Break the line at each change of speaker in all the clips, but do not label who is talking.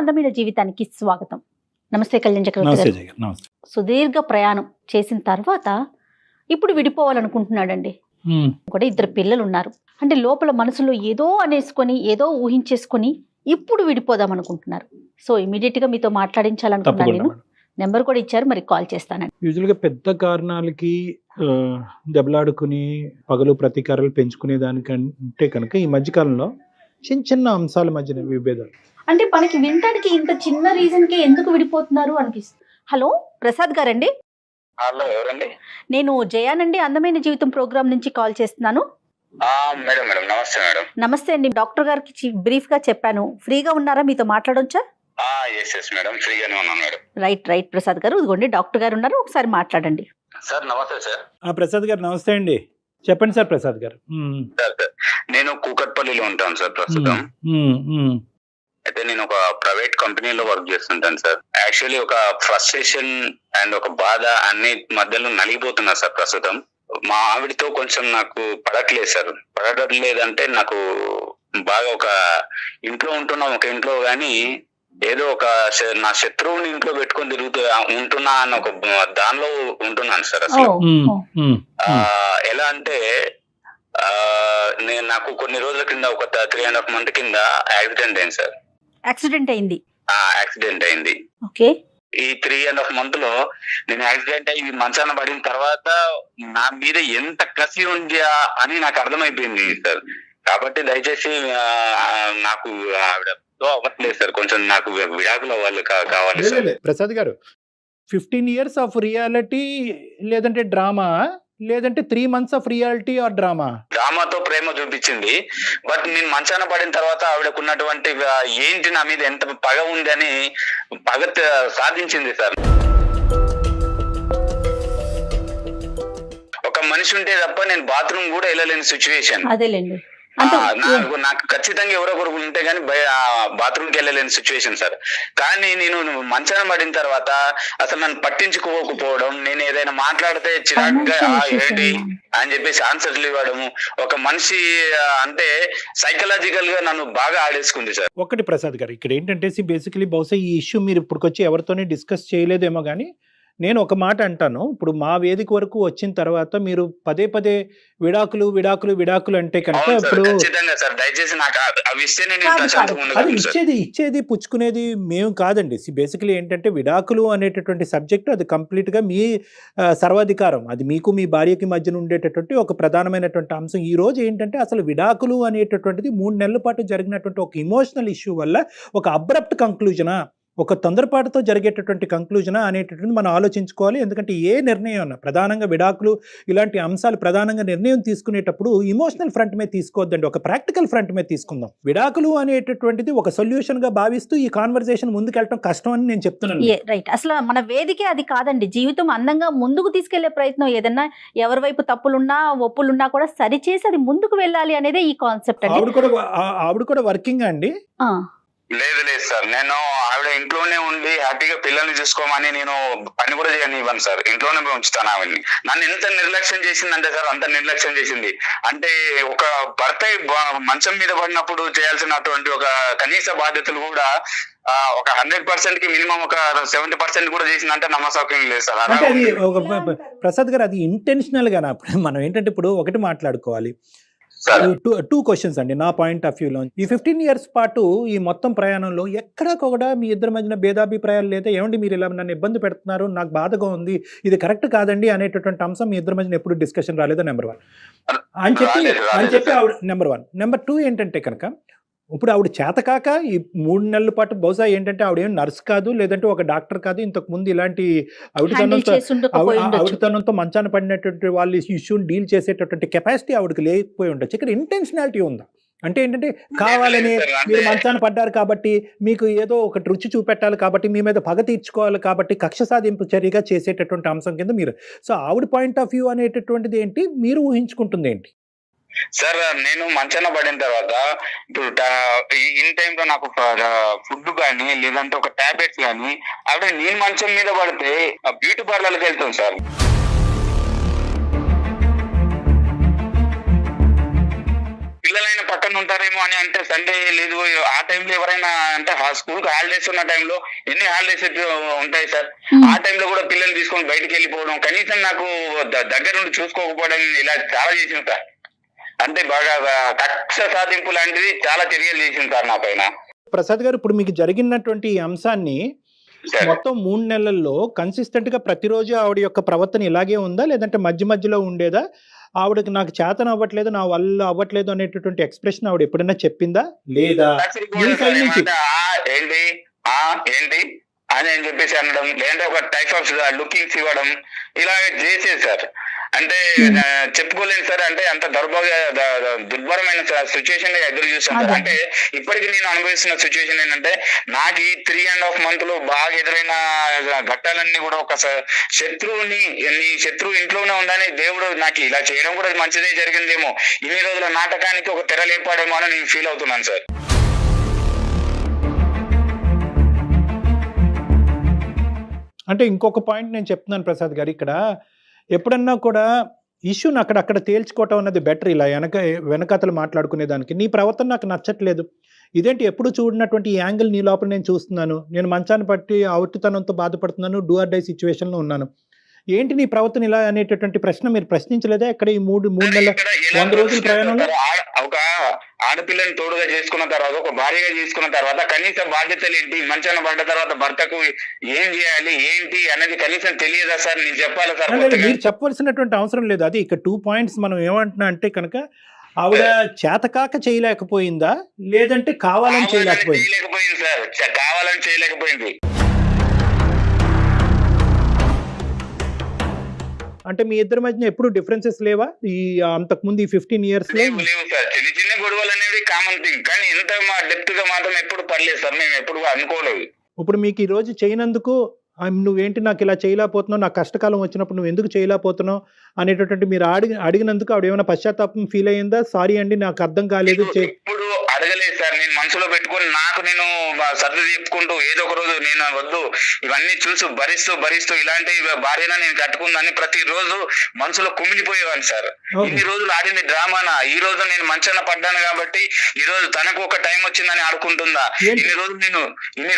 అందమైన జీవితానికి స్వాగతం. నమస్తే కళ్యాణ్ చక్రవర్తి గారు. సుదీర్ఘ ప్రయాణం చేసిన తర్వాత ఇప్పుడు విడిపోవాలనుకుంటున్నాడండి. కూడా ఇద్దరు పిల్లలు ఉన్నారు. అంటే లోపల మనసులో ఏదో అనేసుకొని ఏదో ఊహించేసుకొని ఇప్పుడు విడిపోదాం అనుకుంటున్నారు. సో ఇమీడియట్ గా మీతో మాట్లాడించాలనుకున్నాను. నేను నెంబర్ కూడా ఇచ్చారు, మరి కాల్ చేస్తానండి.
యూజువల్ గా పెద్ద కారణాలకి దెబ్బలాడుకుని పగలు ప్రతీకారాలు పెంచుకునే దానికంటే కనుక ఈ మధ్యకాలంలో చిన్న చిన్న అంశాల మధ్యన విభేదాలు.
అంటే మనకి వినటానికి ఇంత చిన్న రీజన్ కి ఎందుకు విడిపోతున్నారు అనిపిస్తుంది. హలో ప్రసాద్ గారండి?
హలో, ఎవరండి?
నేను జయానండి, అందమైన జీవితం ప్రోగ్రామ్ నుంచి కాల్ చేస్తున్నాను.
మేడం మేడం నమస్తే మేడం.
నమస్తే అండి. డాక్టర్ గారికి బ్రీఫ్ గా చెప్పాను. ఫ్రీగా ఉన్నారా? మీతో మాట్లాడొచ్చా?
ఎస్ మేడం, ఫ్రీగానే ఉన్నాను మేడం.
రైట్ ప్రసాద్ గారు, ఇదిగోండి డాక్టర్ గారు ఉన్నారు, ఒకసారి మాట్లాడండి.
సార్ నమస్తే సార్.
ప్రసాద్ గారు నమస్తే అండి, చెప్పండి సార్. ప్రసాద్ గారు,
సార్ నేను కూకట్పల్లిలో ఉంటాను సార్ ప్రస్తుతం. అయితే నేను ఒక ప్రైవేట్ కంపెనీలో వర్క్ చేస్తుంటాను సార్. యాక్చువల్లీ ఒక ఫ్రస్ట్రేషన్ అండ్ ఒక బాధ అన్ని మధ్యలో నలిగిపోతున్నా సార్ ప్రస్తుతం. మా ఆవిడతో కొంచెం నాకు పడట్లేదు సార్. పడటం లేదంటే నాకు బాగా ఒక ఇంట్లో ఉంటున్నాం, ఒక ఇంట్లో గానీ ఏదో ఒక నా శత్రువుని ఇంట్లో పెట్టుకొని ఉంటున్నా అన్న ఒక దానిలో ఉంటున్నాను సార్. అసలు ఎలా అంటే నాకు కొన్ని రోజుల కింద ఒక 3.5 months కింద యాక్సిడెంట్ అయింది సార్.
యాక్సిడెంట్
అయింది.
ఓకే.
ఈ 3.5 months లో నేను యాక్సిడెంట్ అయ్యి మంచాన పడిన తర్వాత నా మీద ఎంత కసి ఉంది అని నాకు అర్థమైపోయింది సార్. కాబట్టి దయచేసి నాకు ఆవిడతో అవ్వట్లేదు సార్, కొంచెం నాకు విడాకులు అవ్వాలి కావాలి sir.
Prasad garu, 15 years of reality లేదంటే డ్రామా, లేదంటే 3 months of reality or drama?
డ్రామాతో ప్రేమ చూపించింది. బట్ నేను మంచాన పడిన తర్వాత ఆవిడకు ఉన్నటువంటి ఏంటి నా మీద ఎంత పగ ఉంది అని పగ సాధించింది సార్. ఒక మనిషి ఉంటే తప్ప నేను బాత్రూమ్ కూడా వెళ్ళలేని సిచ్యువేషన్.
అదేలేండి.
నాకు ఖచ్చితంగా ఎవరో ఒకరు ఉంటే గానీ బాత్రూమ్కి వెళ్ళలేని సిచ్యువేషన్ సార్. కానీ నేను మంచాన పడిన తర్వాత అసలు నన్ను పట్టించుకోకపోవడం, నేను ఏదైనా మాట్లాడితే చిరాకుగా ఏంటి అని చెప్పేసి ఆన్సర్లు ఇవ్వడము, ఒక మనిషి అంటే సైకలాజికల్ గా నన్ను బాగా ఆడేసుకుంది సార్.
ఒకటి ప్రసాద్ గారు, ఇక్కడ ఏంటంటే బేసికలీ బహుశా ఈ ఇష్యూ మీరు ఇప్పటికొచ్చి ఎవరితోనే డిస్కస్ చేయలేదేమో కానీ నేను ఒక మాట అంటాను. ఇప్పుడు మా వేదిక వరకు వచ్చిన తర్వాత మీరు పదే విడాకులు అంటే కనుక ఇప్పుడు అది ఇచ్చేది పుచ్చుకునేది మేము కాదండి. బేసికలీ ఏంటంటే విడాకులు అనేటటువంటి సబ్జెక్టు అది కంప్లీట్గా మీ సర్వాధికారం. అది మీకు మీ భార్యకి మధ్యన ఉండేటటువంటి ఒక ప్రధానమైనటువంటి అంశం. ఈ రోజు ఏంటంటే అసలు విడాకులు అనేటటువంటిది 3 నెలల పాటు జరిగినటువంటి ఒక ఇమోషనల్ ఇష్యూ వల్ల ఒక అబ్రప్ట్ కంక్లూజనా, ఒక తొందరపాటుతో జరిగేటటువంటి కంక్లూజనా అనేటటువంటి మనం ఆలోచించుకోవాలి. ఎందుకంటే ఏ నిర్ణయం అన్నా ప్రధానంగా విడాకులు ఇలాంటి అంశాలు ప్రధానంగా నిర్ణయం తీసుకునేటప్పుడు ఇమోషనల్ ఫ్రంట్ మీద తీసుకోవద్దండి, ఒక ప్రాక్టికల్ ఫ్రంట్ మీద తీసుకుందాం. విడాకులు అనేటటువంటిది ఒక సొల్యూషన్ గా భావిస్తూ ఈ కాన్వర్సేషన్ ముందుకెళ్ళడం కష్టం అని నేను చెప్తున్నాను.
రైట్. అసలు మన వేదికే అది కాదండి. జీవితం అందంగా ముందుకు తీసుకెళ్లే ప్రయత్నం, ఏదన్నా ఎవరి వైపు తప్పులున్నా ఒప్పులున్నా కూడా సరిచేసి అది ముందుకు వెళ్ళాలి అనేదే ఈ కాన్సెప్ట్.
ఆవిడ కూడా వర్కింగ్ అండి?
లేదు సార్, నేను ఆవిడ ఇంట్లోనే ఉండి హ్యాపీగా పిల్లల్ని చూసుకోమని నేను పని కూడా చేయనివ్వను సార్. ఇంట్లోనే ఉంచుతాను ఆవిడ్ని. నన్ను ఎంత నిర్లక్ష్యం చేసిందంటే సార్, అంత నిర్లక్ష్యం చేసింది. అంటే ఒక భర్త మంచం మీద పడినప్పుడు చేయాల్సినటువంటి ఒక కనీస బాధ్యతలు కూడా ఒక 100% కి మినిమం ఒక 70% కూడా చేసిందంటే నమ్మసౌక్యం లేదు సార్.
అంటే అది ప్రసాద్ గారు, అది ఇంటెన్షనల్ గా మనం ఏంటంటే ఇప్పుడు ఒకటి మాట్లాడుకోవాలి. 2 questions అండి నా పాయింట్ ఆఫ్ వ్యూలో. ఈ 15 years పాటు ఈ మొత్తం ప్రయాణంలో ఎక్కడా కూడా మీ ఇద్దరి మధ్యన భేదాభిప్రాయాలు లేదా ఏమండి మీరు ఇలా నన్ను ఇబ్బంది పెడుతున్నారు, నాకు బాధగా ఉంది, ఇది కరెక్ట్ కాదండి అనేటటువంటి అంశం మీ ఇద్దరి మధ్యన ఎప్పుడు డిస్కషన్ రాలేదా? నెంబర్ 1 అని చెప్పి ఆవిడ నెంబర్ 1. నెంబర్ 2 ఏంటంటే కనుక ఇప్పుడు ఆవిడ చేతకాక ఈ 3 నెలల పాటు బహుశా ఏంటంటే ఆవిడ ఏం నర్స్ కాదు, లేదంటే ఒక డాక్టర్ కాదు, ఇంతకు ముందు ఇలాంటి ఆవిడతనంతో మంచాన పడినటువంటి వాళ్ళు ఇష్యూని డీల్ చేసేటటువంటి కెపాసిటీ ఆవిడకి లేకపోయి ఉండొచ్చు. ఇక్కడ ఇంటెన్షనాలిటీ ఉందా అంటే ఏంటంటే కావాలని మీరు మంచాన పడ్డారు కాబట్టి మీకు ఏదో ఒక రుచి చూపెట్టాలి కాబట్టి మీ మీద పగ తీర్చుకోవాలి కాబట్టి కక్ష సాధింపు చర్యగా చేసేటటువంటి అంశం కింద మీరు. సో ఆవిడ పాయింట్ ఆఫ్ వ్యూ అనేటటువంటిది ఏంటి, మీరు ఊహించుకుంటుంది ఏంటి?
సార్ నేను మంచాన పడిన తర్వాత ఇప్పుడు ఇన్ టైంలో నాకు ఫుడ్ కానీ లేదంటే ఒక టాబ్లెట్స్ కానీ అక్కడ నేను మంచం మీద పడితే బ్యూటీ పార్లర్కి వెళ్తాం సార్. పిల్లలైన పక్కన ఎవరైనా ఉంటారేమో అని, అంటే సండే లేదు ఆ టైంలో ఎవరైనా అంటే స్కూల్ కి హాలిడేస్ ఉన్న టైంలో ఎన్ని హాలిడేస్ ఉంటాయి సార్, ఆ టైంలో కూడా పిల్లల్ని తీసుకొని బయటకు వెళ్ళిపోవడం, కనీసం నాకు దగ్గర నుండి చూసుకోకపోవడం, ఇలా చాలా చేసింది సార్. అంటే బాగా కక్ష సాధింపు లాంటిది చాలా చర్యలు చేసింది సార్ నా పైన.
ప్రసాద్ గారు, ఇప్పుడు మీకు జరిగినటువంటి ఈ అంశాన్ని మొత్తం 3 నెలల్లో కన్సిస్టెంట్ గా ప్రతిరోజు ఆవిడ యొక్క ప్రవర్తన ఇలాగే ఉందా, లేదంటే మధ్య మధ్యలో ఉండేదా? ఆవిడకి నాకు చేతన అవ్వట్లేదు, నా వల్ల అవ్వట్లేదు అనేటటువంటి ఎక్స్ప్రెషన్ ఆవిడ ఎప్పుడైనా చెప్పిందా లేదా?
ఏంటి ఏంటి అని చెప్పేసి అనడం, లేదంటే ఒక టైప్ ఆఫ్ లుకింగ్స్ ఇవ్వడం, ఇలా చేసేది సార్. అంటే చెప్పుకోలేను సార్, అంటే అంత దుర్భరమైన సిచ్యువేషన్ ఎదురు చూసాను సార్. అంటే ఇప్పటికి నేను అనుభవిస్తున్న సిచ్యువేషన్ ఏంటంటే, నాకు ఈ 3.5 months లో బాగా ఎదురైన ఘట్టాలన్నీ కూడా ఒక శత్రువుని, నీ శత్రువు ఇంట్లోనే ఉందని దేవుడు నాకు ఇలా చేయడం కూడా మంచిదే జరిగిందేమో, ఇన్ని రోజుల నాటకానికి ఒక తెర లేపాడేమో అని నేను ఫీల్ అవుతున్నాను సార్.
అంటే ఇంకొక పాయింట్ నేను చెప్తున్నాను ప్రసాద్ గారు, ఇక్కడ ఎప్పుడన్నా కూడా ఇష్యూని అక్కడ తేల్చుకోవటం అన్నది బెటర్. ఇలా వెనకతలు మాట్లాడుకునే దానికి నీ ప్రవర్తన నాకు నచ్చట్లేదు, ఇదేంటి ఎప్పుడు చూడనటువంటి ఈ యాంగిల్ నీ లోపల నేను చూస్తున్నాను, నేను మంచాన్ని పట్టి అవుటితనంతో బాధపడుతున్నాను, డూ ఆర్ డై సిచ్యువేషన్లో ఉన్నాను, ఏంటి నీ ప్రవర్తన ఇలా అనేటటువంటి ప్రశ్న మీరు ప్రశ్నించలేదా ఇక్కడ ఈ 3 నెలల 100 రోజుల ప్రయాణంలో?
ఒక ఆడపిల్లని తోడుగా చేసుకున్న తర్వాత, ఒక భార్యగా చేసుకున్న తర్వాత కనీస బాధ్యతలు ఏంటి, మంచాన పడ్డ తర్వాత భర్తకు ఏం చేయాలి ఏంటి అనేది కనీసం తెలియదా సార్? నేను చెప్పాలా సార్?
మీరు చెప్పవలసినటువంటి అవసరం లేదు. అది ఇక్కడ 2 points మనం ఏమంటున్నా అంటే కనుక, ఆవిడ చేతకాక చేయలేకపోయిందా, లేదంటే కావాలని
చేయలేకపోయింది సార్, కావాలని చేయలేకపోయింది.
అంటే మీ ఇద్దరి మధ్య ఎప్పుడు డిఫరెన్సెస్ లేవా ఈ అంతకుముందు ఈ 15 years లో?
లేవు సార్, చిన్న చిన్న గొడవలు అనేది కామన్ థింగ్, కానీ ఎంత డెప్త్ గా మాత్రం ఎప్పుడు పర్లేదు సార్, మేము ఎప్పుడు అనుకోలేదు.
ఇప్పుడు మీకు ఈ రోజు చేయనందుకు నువ్వేంటి నాకు ఇలా చేయలేకపోతున్నావు, నాకు కష్టకాలం వచ్చినప్పుడు నువ్వు ఎందుకు చేయలేకపోతున్నావు అనేటటువంటి మీరు అడిగినందుకు ఆవిడ ఏమైనా పశ్చాత్తాపం ఫీల్ అయ్యిందా? సారీ అండి నాకు అర్థం కాలేదు.
ఇప్పుడు అడగలేదు సార్, నేను మనసులో పెట్టుకొని నాకు నేను సర్ది చెప్పుకుంటూ ఏదో ఒక రోజు నేను వద్దు ఇవన్నీ చూసి భరిస్తూ ఇలాంటి భార్యన నేను కట్టుకుందని ప్రతిరోజు మనసులో కుమిలిపోయేవాడిని సార్. ఇన్ని రోజులు ఆడింది డ్రామానా, ఈ రోజు నేను మంచాన పడ్డాను కాబట్టి ఈ రోజు తనకు ఒక టైం వచ్చిందని ఆడుకుంటుందా, ఇన్ని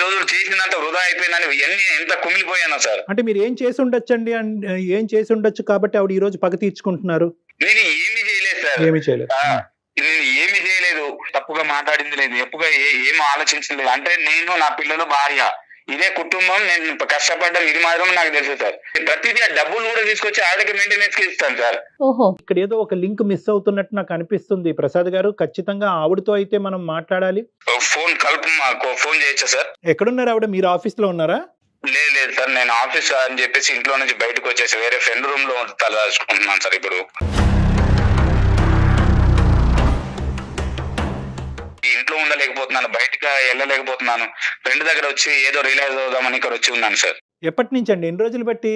రోజులు చేసినంత వృధా అయిపోయిందని ఎంత కుమిలిపోయాను సార్.
అంటే మీరు ఏం చేసి ఉండొచ్చండి, ఏం చేసి ఉండొచ్చు కాబట్టి ఆవిడ ఈ రోజు పగ తీర్చుకుంటున్నారు?
నేను ఏమీ చేయలేదు సార్, నేను ఏమి చేయలేదు, తప్పుగా మాట్లాడింది లేదు, ఎప్పుగా ఏం ఆలోచించలేదు. అంటే నేను, నా పిల్లలు, భార్య, ఇదే కుటుంబం, నేను కష్టపడ్డం ఇది మాత్రం నాకు తెలుసు సార్. ప్రతిదీ ఆ డబ్బులు కూడా తీసుకొచ్చి ఆవిడకి మెయింటెనెన్స్ కి ఇస్తాను సార్.
ఇక్కడ ఏదో ఒక లింక్ మిస్ అవుతున్నట్టు నాకు అనిపిస్తుంది ప్రసాద్ గారు. ఖచ్చితంగా ఆవిడతో అయితే మనం మాట్లాడాలి.
ఫోన్ చేయొచ్చా సార్?
ఎక్కడున్నారు ఆవిడ? మీరు ఆఫీస్ లో ఉన్నారా?
లేదు సార్, నేను ఆఫీస్ అని చెప్పేసి ఇంట్లో నుంచి బయటకు వచ్చేసి వేరే ఫ్రెండ్ రూమ్ లో తలదాచుకుంటున్నాను సార్. ఇప్పుడు ఇంట్లో ఉండలేకపోతున్నాను, బయటకు వెళ్ళలేకపోతున్నాను, ఫ్రెండ్ దగ్గర వచ్చి ఏదో రిలైజ్ అవుదామని ఇక్కడ వచ్చి ఉన్నాను సార్.
ఎప్పటి నుంచి అండి, ఎన్ని రోజులు బట్టి?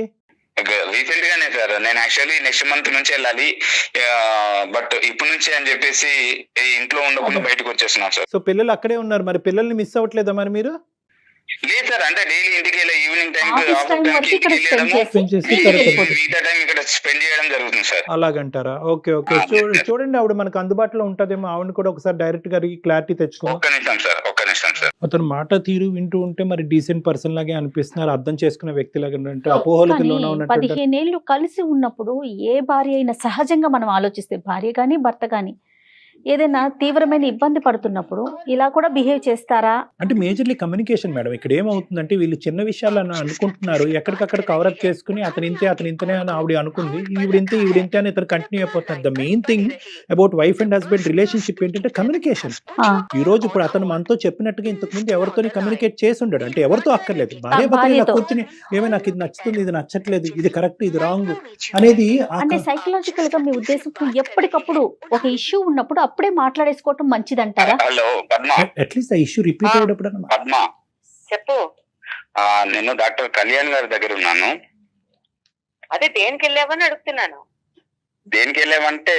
రీసెంట్ గానే సార్, నేను యాక్చువల్లీ నెక్స్ట్ మంత్ నుంచి వెళ్ళాలి, బట్ ఇప్పుడు నుంచి అని చెప్పేసి ఇంట్లో ఉండకుండా బయటకు వచ్చేస్తున్నాను సార్.
సో పిల్లలు అక్కడే ఉన్నారు, మరి పిల్లల్ని మిస్ అవ్వట్లేదా మరి మీరు?
లేదు సార్, అంటే డైలీ ఇంటికి వెళ్ళి ఈవినింగ్ టైం మిగతా టైం ఇక్కడ స్పెండ్ చేయడం జరుగుతుంది సార్.
అలాగంటారా? Okay okay. చూడండి ఆవిడ మనకు అందుబాటులో ఉంటదేమో, ఆవిడ కూడా ఒకసారి డైరెక్ట్ గా క్లారిటీ తెచ్చుకో.
ఒక్క నిమిషం సార్.
అతను మాట తీరు వింటూ ఉంటే మరి డీసెంట్ పర్సన్ లాగే అనిపిస్తున్నారు, అర్థం చేసుకునే వ్యక్తి లాగా. అంటే అపోహలకు లోన ఉన్నట్టు.
15 ఏళ్ళు కలిసి ఉన్నప్పుడు ఏ భార్య అయినా సహజంగా మనం ఆలోచిస్తే, భార్య కానీ భర్త కానీ ఏదైనా తీవ్రమైన ఇబ్బంది పడుతున్నప్పుడు ఇలా కూడా బిహేవ్ చేస్తారా?
అంటే మేజర్లీ కమ్యూనికేషన్ మేడం. ఇక్కడ ఏమవుతుందంటే వీళ్ళు చిన్న విషయాలు అనుకుంటున్నారు, ఎక్కడికక్కడ కవరప్ చేసుకుని అతను ఇంతనే అని ఆవిడ అనుకుంది, ఈవిడింతే అని ఇతను కంటిన్యూ అయిపోతున్నారు. The main thing about wife and husband relationship ఏంటంటే కమ్యూనికేషన్. ఈ రోజు ఇప్పుడు అతను మనతో చెప్పినట్టుగా ఇంతకు ముందు ఎవరితో కమ్యూనికేట్ చేసి ఉండడు, అంటే ఎవరితో అక్కర్లేదు, భార్య భర్త కూర్చుని ఏమో నాకు ఇది నచ్చుతుంది, ఇది నచ్చట్లేదు, ఇది కరెక్ట్, ఇది రాంగ్ అనేది.
అంటే సైకలాజికల్ గా మీ ఉద్దేశం ఎప్పటికప్పుడు ఒక ఇష్యూ ఉన్నప్పుడు అప్పుడే మాట్లాడేసుకోవటం మంచిదంటారా?
హలో పద్మ,
అట్లీస్ట్ ఆ ఇష్యూ రిపీట్ అయ్యేటప్పుడు.
పద్మ
చెప్పు.
నేను డాక్టర్ కళ్యాణ్ గారి దగ్గర ఉన్నాను.
అదే దేనికి వెళ్ళావని అడుగుతున్నాను.
దేనికి వెళ్ళావంటే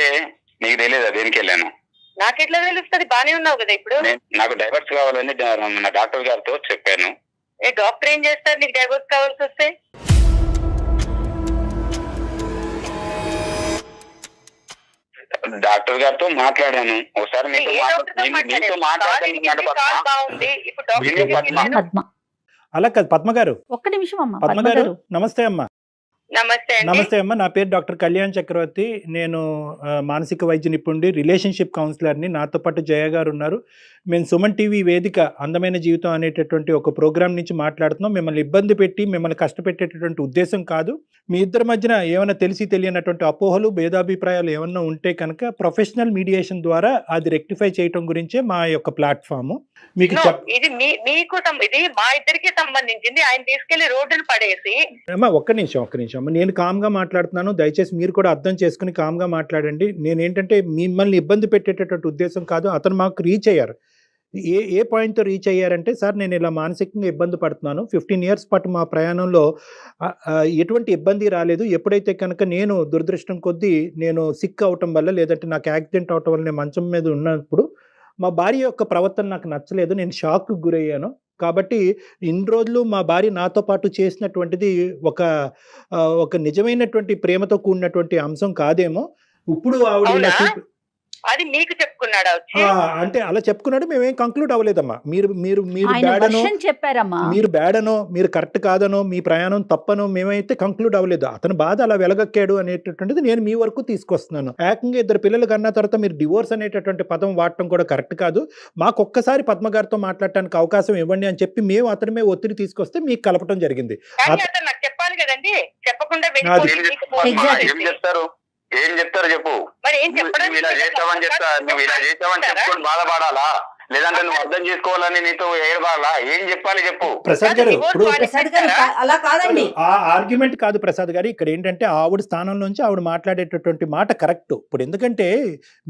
నీకు తెలియదా దేనికి వెళ్ళాను?
నాకెట్లా తెలుస్తుంది? బానే ఉన్నావు కదా ఇప్పుడు.
నాకు డైవర్స్ కావాలని నా డాక్టర్ గారితో చెప్పాను.
ఏ డాక్టర్ ఏం చేస్తారు నీకు డైవర్స్ కావాల్సి వస్తే?
డాక్టర్ గారితో మాట్లాడాను ఒకసారి మీతో
ఏ డాక్టర్తో
మీతో
మాట్లాడారు? కాల్ బాగుంది ఇప్పుడు డాక్టర్
విను
దగ్గరికి
పద్మ.
వెళ్ళాను.
పద్మ,
అలా కాదు పద్మ గారు.
ఒక్క నిమిషం అమ్మా.
పద్మ
పద్మ
గారు
గారు,
నమస్తే అమ్మా.
నమస్తే అండి.
నమస్తే అమ్మ, నా పేరు డాక్టర్ కళ్యాణ్ చక్రవర్తి. నేను మానసిక వైద్య నిపుణుడి, రిలేషన్షిప్ కౌన్సిలర్ని. నాతో పాటు జయ గారు ఉన్నారు. మేము సుమన్ టీవీ వేదిక అందమైన జీవితం అనేటటువంటి ఒక ప్రోగ్రామ్ నుంచి మాట్లాడుతున్నాం. మిమ్మల్ని ఇబ్బంది పెట్టి మిమ్మల్ని కష్టపెట్టేటటువంటి ఉద్దేశం కాదు. మీ ఇద్దరి మధ్యన ఏమైనా తెలిసి తెలియనటువంటి అపోహలు, భేదాభిప్రాయాలు ఏమన్నా ఉంటే కనుక ప్రొఫెషనల్ మీడియేషన్ ద్వారా అది రెక్టిఫై చేయటం గురించే మా యొక్క ప్లాట్ఫామ్. మీకు
No, ఇది మీకు ఇది మా ఇద్దరికి సంబంధించింది. ఆయన తీసుకెళ్లి రోడ్డును పడేసి
అమ్మా ఒక్క నిమిషం అమ్మ, నేను కామ్గా మాట్లాడుతున్నాను. దయచేసి మీరు కూడా అర్థం చేసుకుని కామ్గా మాట్లాడండి. నేనేంటంటే మిమ్మల్ని ఇబ్బంది పెట్టేటటువంటి ఉద్దేశం కాదు. అతను మాకు రీచ్ అయ్యారు. ఏ పాయింట్తో రీచ్ అయ్యారంటే, సార్ నేను ఇలా మానసికంగా ఇబ్బంది పడుతున్నాను. 15 years పాటు మా ప్రయాణంలో ఎటువంటి ఇబ్బంది రాలేదు. ఎప్పుడైతే కనుక నేను దురదృష్టం కొద్దీ నేను సిక్ అవటం వల్ల, లేదంటే నాకు యాక్సిడెంట్ అవటం వల్ల నేను మంచం మీద ఉన్నప్పుడు మా భార్య యొక్క ప్రవర్తన నాకు నచ్చలేదు. నేను షాక్కి గురయ్యాను. కాబట్టి ఇన్ని రోజులు మా భార్య నాతో పాటు చేసినటువంటిది ఒక నిజమైనటువంటి ప్రేమతో కూడినటువంటి అంశం కాదేమో. ఇప్పుడు ఆవిడ ఇలా
అవునా? అది మీకు చెప్పుకున్నాడా వచ్చి?
అంటే అలా చెప్పుకున్నాడు. మేమేం కంక్లూడ్ అవ్వలేదమ్మా. మీరు
ఆయన
బ్యాడనో,
వర్షన్ చెప్పారమ్మా.
మీరు బ్యాడనో, మీరు కరెక్ట్ కాదనో, మీ ప్రయాణం తప్పనో మేమైతే కంక్లూడ్ అవ్వలేదు. అతను బాధ అలా వెలగక్కాడు అనేటటువంటిది నేను మీ వరకు తీసుకొస్తున్నాను. ఏకంగా 2 పిల్లలు కన్నా తర్వాత మీరు డివోర్స్ అనేటటువంటి పదం వాడటం కూడా కరెక్ట్ కాదు. మాకు ఒక్కసారి పద్మ గారితో మాట్లాడటానికి అవకాశం ఇవ్వండి అని చెప్పి మేము అతని మీద ఒత్తిడి తీసుకొస్తే మీకు కలపటం జరిగింది.
కానీ అతను నాకు చెప్పాలి కదండి. చెప్పకుండా
ఏం చెప్తారు చెప్పు.
మరి ఏం చెప్పడం?
నువ్వు ఇలా చేస్తావని చెప్పుకొని బాధపడాలా, లేదంటే నువ్వు అర్థం చేసుకోవాలని నీతో ఏడబాలా? ఏం చెప్పాలి చెప్పు.
ప్రసాద్ గారు, ఇప్పుడు
ప్రసాద్ గారు, అలా కాదండి.
ఆ ఆర్గ్యుమెంట్ కాదు ప్రసాద్ గారు. ఇక్కడ ఏంటంటే ఆవిడ స్థానంలోంచి ఆవిడ మాట్లాడేటటువంటి మాట కరెక్ట్. ఇప్పుడు ఎందుకంటే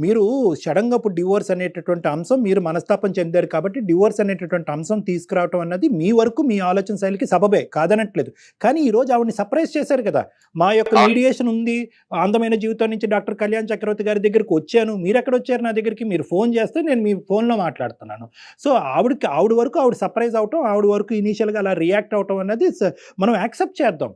మీరు సడన్గా ఇప్పుడు డివోర్స్ అనేటటువంటి అంశం, మీరు మనస్తాపం చెందారు కాబట్టి డివోర్స్ అనేటటువంటి అంశం తీసుకురావటం అన్నది మీ వరకు మీ ఆలోచన శైలికి సబబే, కాదనట్లేదు. కానీ ఈ రోజు ఆవిడని సర్ప్రైజ్ చేశారు కదా. మా యొక్క మీడియేషన్ ఉంది, అందమైన జీవితం నుంచి డాక్టర్ కళ్యాణ్ చక్రవర్తి గారి దగ్గరికి వచ్చాను. మీరు ఎక్కడ వచ్చారు నా దగ్గరికి? మీరు ఫోన్ చేస్తే నేను మీ ఫోన్లో మాట్లాడుతున్నాను. సో ఆవిడ వరకు ఆవిడ సర్ప్రైజ్ అవటం, ఆవిడ వరకు ఇనీషియల్గా అలా రియాక్ట్ అవటం అన్నది మనం యాక్సెప్ట్ చేద్దాం.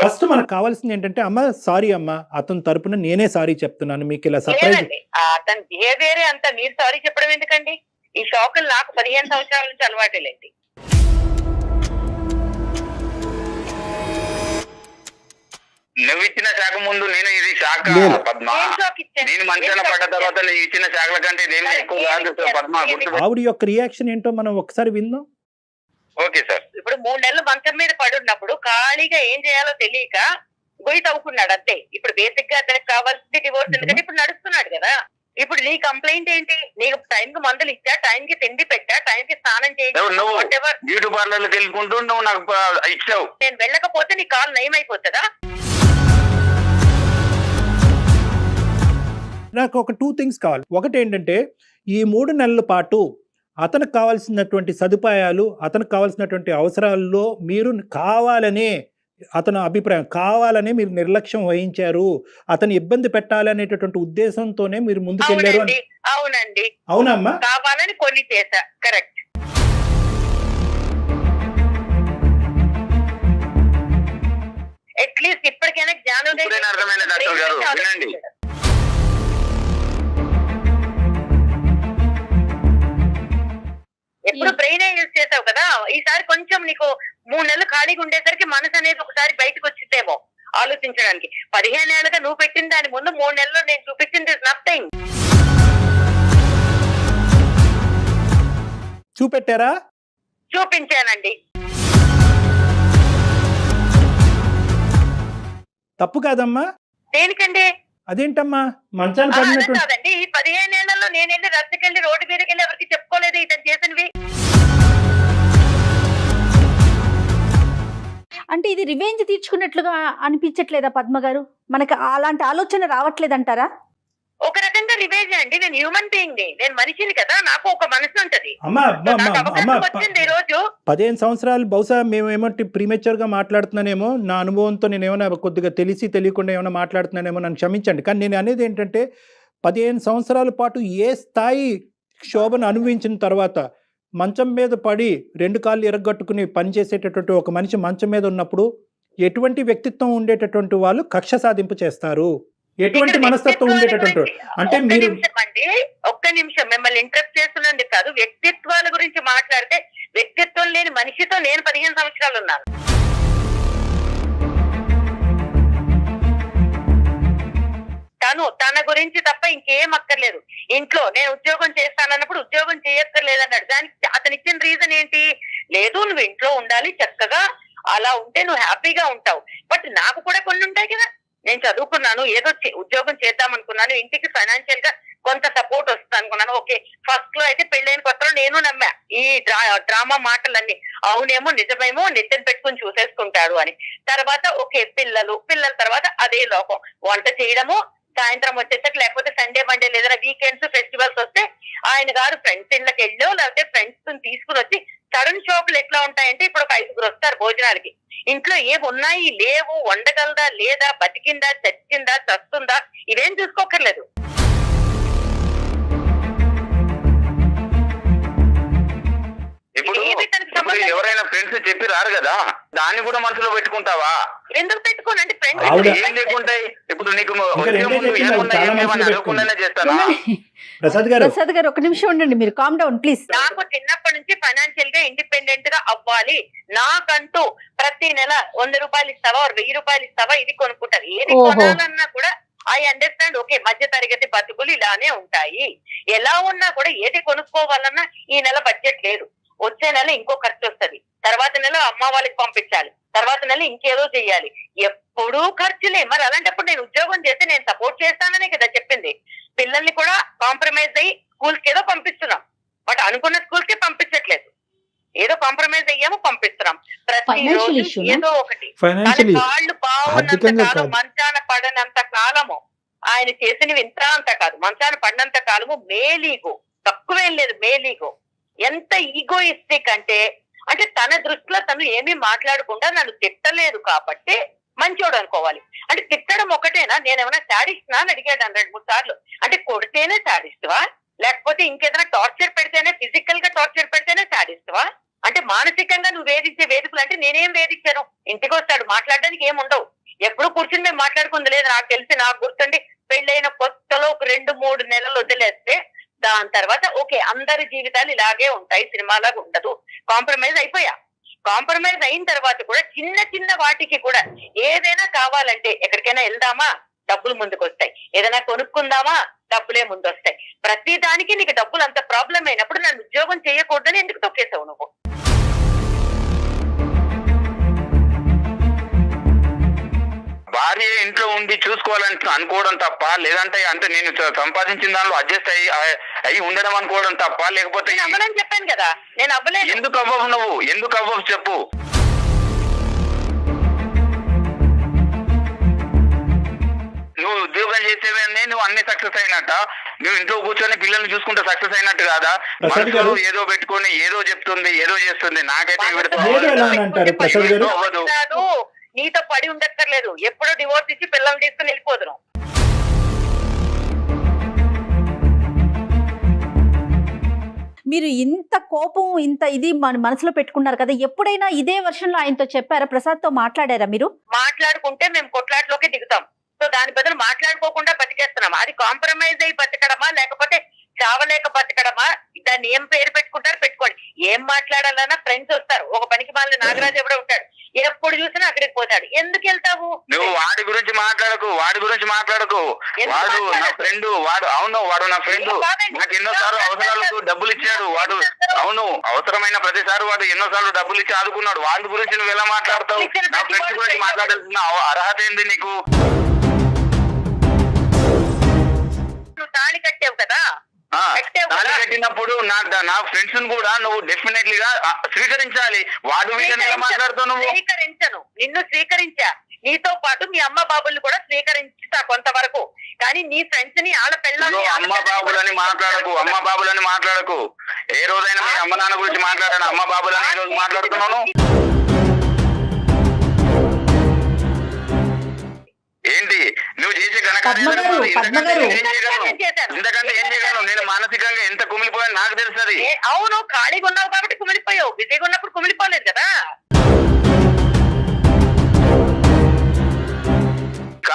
ఫస్ట్ మనకు కావాల్సింది ఏంటంటే, అమ్మ సారీ అమ్మ, అతని తరపున నేనే సారీ చెప్తున్నాను. మీకు ఇలా సర్ప్రైజ్.
అతని బిహేవియర్ అంతా మీరు సారీ చెప్పడం ఎందుకండి? ఈ షాకులు నాకు 15 సంవత్సరాల నుంచి అలవాటేలేండి.
నువ్వు ఇచ్చిన శాఖ ముందు నేను ఇది శాఖ పద్మ. నేను మంచాన పడ్డ తర్వాత నువ్వు ఇచ్చిన శాఖల కంటే ఇదేమి ఎక్కువ కాదు పద్మ.
ఆవిడ యొక్క రియాక్షన్ ఏంటో మనం ఒకసారి విందాం.
Okay sir.
ఇప్పుడు 3 నెలలు మంచం మీద పడున్నప్పుడు ఖాళీగా ఏం చేయాలో తెలియక గొయ్యి తవ్వుకున్నాడు అంతే. ఇప్పుడు బేసిక్ గా అతనికి కావాల్సింది డివోర్స్, ఎందుకంటే ఇప్పుడు నడుస్తున్నాడు కదా. ఇప్పుడు నీ కంప్లైంట్ ఏంటి? నీకు టైం కి మందులు ఇచ్చా, టైం కి తిండి పెట్టా, టైం కి స్నానం చేయించా,
బ్యూటీ పార్లర్కి వెళ్ళుకుంటూ నువ్వు నాకు ఇచ్చావు.
నేను వెళ్ళకపోతే నీ కాలు నయమైపోతుందా?
నాకు ఒక 2 things కావాలి. ఒకటి ఏంటంటే, ఈ 3 నెలల పాటు అతనికి కావాల్సినటువంటి సదుపాయాలు, అతనికి కావాల్సినటువంటి అవసరాల్లో మీరు కావాలనే, అతని అభిప్రాయం కావాలనే మీరు నిర్లక్ష్యం వహించారు. అతను ఇబ్బంది పెట్టాలనేటటువంటి ఉద్దేశంతోనే మీరు ముందుకెళ్ళారు.
అవునండి.
అవునమ్మా,
కావాలని కొన్ని చేశా. కరెక్ట్. అట్లీస్ట్ ఇప్పటికైనా జ్ఞానం
అర్థమైన డాక్టర్ గారు వినండి.
ఎప్పుడు బ్రెయిన్ యూజ్ చేసావు కదా. ఈసారి కొంచెం నీకు 3 నెలలు ఖాళీగా ఉండేసరికి మనసు అనేది ఒకసారి బయటకు వచ్చిందేమో ఆలోచించడానికి. 15 ఏళ్ళుగా నువ్వు పెట్టిన దాని ముందు 3 నెలల్లో నేను చూపించింది నథింగ్.
చూపెట్టారా?
చూపించానండి.
తప్పు కాదమ్మా.
దేనికండి?
అదేంటమ్మా మంచాలు పడినట్టు?
కాదండి, ఈ 15 ఏళ్లలో నేను వెళ్ళి రద్దకెళ్ళి రోడ్డు మీదకి వెళ్ళి ఎవరికి చెప్పుకోలేదు ఇతను చేసినవి.
అంటే ఇది రివెంజ్ తీర్చుకున్నట్లుగా అనిపించట్లేదా పద్మ గారు? మనకి అలాంటి ఆలోచన రావట్లేదంటారా?
ఒక రకంగా రివేజ్ అండి. నేను హ్యూమన్ బీయింగ్ ని, నేను మనిషిని కదా, నాకు ఒక మనసు ఉంటది. వచ్చింది ఈ రోజు
15 సంవత్సరాలు. బహుశా మేమేమో ప్రీమెచ్యూర్ గా మాట్లాడుతున్నానేమో, నా అనుభవంతో నేను ఏమైనా కొద్దిగా తెలిసి తెలియకుండా ఏమైనా మాట్లాడుతున్నానేమో, నన్ను క్షమించండి. కానీ నేను అనేది ఏంటంటే, 15 సంవత్సరాల పాటు ఏ స్థాయి క్షోభను అనుభవించిన తర్వాత మంచం మీద పడి 2 కాళ్ళు ఎరగొట్టుకుని పనిచేసేటటువంటి ఒక మనిషి మంచం మీద ఉన్నప్పుడు ఎటువంటి వ్యక్తిత్వం ఉండేటటువంటి వాళ్ళు కక్ష సాధింపు చేస్తారు? ఎటువంటి మనస్తత్వం ఉండేటటువంటి అంటే మీరు
ఒక్క నిమిషం మిమ్మల్ని ఇంటరప్ట్ చేస్తున్నందుకు కాదు, వ్యక్తిత్వాల గురించి మాట్లాడితే వ్యక్తిత్వం లేని మనిషితో నేను 15 సంవత్సరాలు ఉన్నాను. తన గురించి తప్ప ఇంకేం అక్కర్లేదు. ఇంట్లో నేను ఉద్యోగం చేస్తానన్నప్పుడు ఉద్యోగం చేయక్కర్లేదన్నాడు. దానికి అతను ఇచ్చిన రీజన్ ఏంటి? లేదు నువ్వు ఇంట్లో ఉండాలి చక్కగా, అలా ఉంటే నువ్వు హ్యాపీగా ఉంటావు. బట్ నాకు కూడా కొన్ని ఉంటాయి కదా, నేను చదువుకున్నాను, ఏదో ఉద్యోగం చేద్దాం అనుకున్నాను, ఇంటికి ఫైనాన్షియల్ గా కొంత సపోర్ట్ వస్తుంది అనుకున్నాను. ఓకే, ఫస్ట్ లో అయితే పెళ్ళైన కొత్తలో నేను నమ్మా ఈ డ్రామా మాటలన్నీ అవునేమో నిజమేమో నెత్తిన పెట్టుకుని చూసేసుకుంటాడు అని. తర్వాత ఓకే పిల్లల తర్వాత అదే లోకం, వంట చేయడము, సాయంత్రం వచ్చేసరికి లేకపోతే సండే మండే లేదా వీకెండ్స్ ఫెస్టివల్స్ వస్తే ఆయన గారు ఫ్రెండ్స్ ఇళ్ళకి వెళ్ళో లేకపోతే ఫ్రెండ్స్ తీసుకుని వచ్చి సడన్ షోకులు ఎట్లా ఉంటాయంటే ఇప్పుడు ఒక 5గురు వస్తారు భోజనాలకి, ఇంట్లో ఏమి ఉన్నాయి లేవు, వండగలదా లేదా, బతికిందా చచ్చిందా చస్తుందా ఇవేం చూసుకోకర్లేదు.
ఇప్పుడు ఎవరైనా ఫ్రెండ్స్ చెప్పి రారు కదా, దాన్ని కూడా మనసులో పెట్టుకుంటావా?
ఎందుకు పెట్టుకోనండి ఫ్రెండ్స్
ఏం లేకుంటాయి. ఇప్పుడు నీకు అడగకుండానే చేస్తానా?
ప్రసాద్
గారు ఒక నిమిషం ఉండండి, మీరు కామ్ డౌన్ ప్లీజ్.
నాకు చిన్నప్పటి నుంచి ఫైనాన్షియల్ గా ఇండిపెండెంట్ గా అవ్వాలి, నాకంటూ ప్రతి నెల 100 రూపాయలు ఇస్తావా 1000 రూపాయలు ఇస్తావా ఇది కొనుక్కుంటారు. ఏది కొనాలన్నా కూడా ఐ అండర్స్టాండ్. ఓకే, మధ్య తరగతి బతుకులు ఇలానే ఉంటాయి, ఎలా ఉన్నా కూడా ఏది కొనుక్కోవాలన్నా ఈ నెల బడ్జెట్ లేదు, వచ్చే నెల ఇంకో ఖర్చు వస్తుంది, తర్వాత నెల అమ్మ వాళ్ళకి పంపించాలి, తర్వాత నెల ఇంకేదో చెయ్యాలి, ఎప్పుడూ ఖర్చులే. మరి అలాంటప్పుడు నేను ఉద్యోగం చేస్తే నేను సపోర్ట్ చేస్తాననే కదా చెప్పింది. పిల్లల్ని కూడా కాంప్రమైజ్ అయ్యి స్కూల్స్ కి ఏదో పంపిస్తున్నాం, బట్ అనుకున్న స్కూల్స్ కి పంపించట్లేదు, ఏదో కాంప్రమైజ్ అయ్యాము పంపిస్తున్నాం. ప్రతిరోజు ఏదో ఒకటి. కాళ్ళు బాగున్నంత కాలం, మంచాన పడనంత కాలము ఆయన చేసినవి ఇంత అంత కాదు, మంచాన పడినంత కాలము మేలీగో, తక్కువేం లేదు మేలీగో. ఎంత ఈగోయిస్టిక్ అంటే తన దృష్టిలో తను ఏమీ మాట్లాడకుండా నన్ను తిట్టలేదు కాబట్టి మంచోడు అనుకోవాలి. అంటే తిట్టడం ఒకటేనా? నేనేమైనా శాడిస్ట్నా అని అడిగాడు 2-3 సార్లు. అంటే కొడితేనే శాడిస్ట్వా, లేకపోతే ఇంకేదైనా టార్చర్ పెడితేనే, ఫిజికల్ గా టార్చర్ పెడితేనే శాడిస్ట్వా? అంటే మానసికంగా నువ్వు వేధించే వేదికలు అంటే నేనేం వేధించాను? ఇంటికి వస్తాడు, మాట్లాడడానికి ఏముండవు, ఎప్పుడు కూర్చుని మేము మాట్లాడుకుంది లేదు. నాకు తెలిసి, నాకు గుర్తుండి పెళ్ళైన కొత్తలో ఒక 2-3 నెలలు వదిలేస్తే దాని తర్వాత ఓకే అందరి జీవితాలు ఇలాగే ఉంటాయి, సినిమాలాగా ఉండదు, కాంప్రమైజ్ అయిపోయా. కాంప్రమైజ్ అయిన తర్వాత కూడా చిన్న వాటికి కూడా ఏదైనా కావాలంటే ఎక్కడికైనా వెళ్దామా డబ్బులు ముందుకు వస్తాయి, ఏదైనా కొనుక్కుందామా డబ్బులే ముందు వస్తాయి. ప్రతి దానికి నీకు డబ్బులు అంత ప్రాబ్లం అయినప్పుడు నన్ను ఉద్యోగం చేయకూడదని ఎందుకు తొక్కేసావు నువ్వు?
భార్య ఇంట్లో ఉండి చూసుకోవాలని అనుకోవడం తప్ప, లేదంటే అంటే నేను సంపాదించిన దానిలో అడ్జస్ట్ అయ్యి ఉండడం అనుకోవడం తప్ప, లేకపోతే
చెప్పాను కదా నేను అవ్వలేదు.
ఎందుకు అవ్వవు నువ్వు? ఎందుకు అవ్వవు చెప్పు. నువ్వు ఉద్యోగం చేసేవన్నీ నువ్వు అన్ని సక్సెస్ అయినట్ట, నువ్వు ఇంట్లో కూర్చొని పిల్లల్ని చూసుకుంటే సక్సెస్ అయినట్టు కాదా? మనసులో ఏదో పెట్టుకొని ఏదో చెప్తుంది, ఏదో చేస్తుంది. నాకైతే
అవ్వదు. నీతో పడి ఉండక్కర్లేదు, ఎప్పుడో డివోర్స్ ఇచ్చి పిల్లల్ని తీసుకుని వెళ్ళిపోదును.
మీరు ఇంత కోపం ఇంత ఇది మన మనసులో పెట్టుకున్నారు కదా, ఎప్పుడైనా ఇదే వర్షన్ లో ఆయనతో చెప్పారా? ప్రసాద్ తో మాట్లాడారా మీరు?
మాట్లాడుకుంటే మేము కొట్లాట్లోకి దిగుతాం. సో దాని బదులు మాట్లాడుకోకుండా బతికేస్తున్నాం. అది కాంప్రమైజ్ అయి బతకడమా లేకపోతే చావలేక బతకడమా? దాన్ని ఏం పేరు పెట్టుకుంటారు పెట్టుకోండి. ఏం మాట్లాడాలన్నా ఫ్రెండ్స్ వస్తారు. ఒక పనికి మాలిన నాగరాజు ఎవడో ఉంటాడు, ఎప్పుడు చూసినా అక్కడికి పోతాడు. ఎందుకు వెళ్తావు
నువ్వు? వాడి గురించి మాట్లాడకు, వాడు నా ఫ్రెండ్, వాడు నా ఫ్రెండ్. నాకు ఎన్నోసార్లు అవసరాలకు డబ్బులు ఇచ్చాడు వాడు. అవును, అవసరమైన ప్రతిసారి వాడు ఎన్నోసార్లు డబ్బులు ఇచ్చి ఆదుకున్నాడు. వాడి గురించి నువ్వు ఎలా మాట్లాడతావు? నా ఫ్రెండ్స్ గురించి మాట్లాడాల్సిన అర్హత ఏంది నీకు?
నువ్వు తాళి కట్టావు కదా,
తాళి కట్టినప్పుడు నా ఫ్రెండ్స్ కూడా నువ్వు డెఫినెట్లీగా స్వీకరించాలి. వాడు ఎలా మాట్లాడుతావు నువ్వు?
స్వీకరించను, నిన్ను స్వీకరించా, నీతో పాటు మీ అమ్మ బాబుల్ని కూడా స్వీకరించా కొంతవరకు. కానీ నీ ఫ్రెండ్స్ ని ఆళ్ళ పిల్లలు
అమ్మ బాబులని మాట్లాడకు. ఏ రోజైనా మీ అమ్మ నాన్న గురించి మాట్లాడాను? అమ్మ బాబులని ఈ రోజు మాట్లాడుతున్నాను. ఏంటి నువ్వు చేసే ఘనకార్యాలు? ఇంతకంటే ఏం చేయగలను? నేను మానసికంగా ఎంత కుమిలిపోయాను నాకు తెలుస్తుంది.
అవును, ఖాళీగా ఉన్నావు కాబట్టి కుమిలిపోయావు, బిజీగా ఉన్నప్పుడు కుమిలిపోలేదు కదా.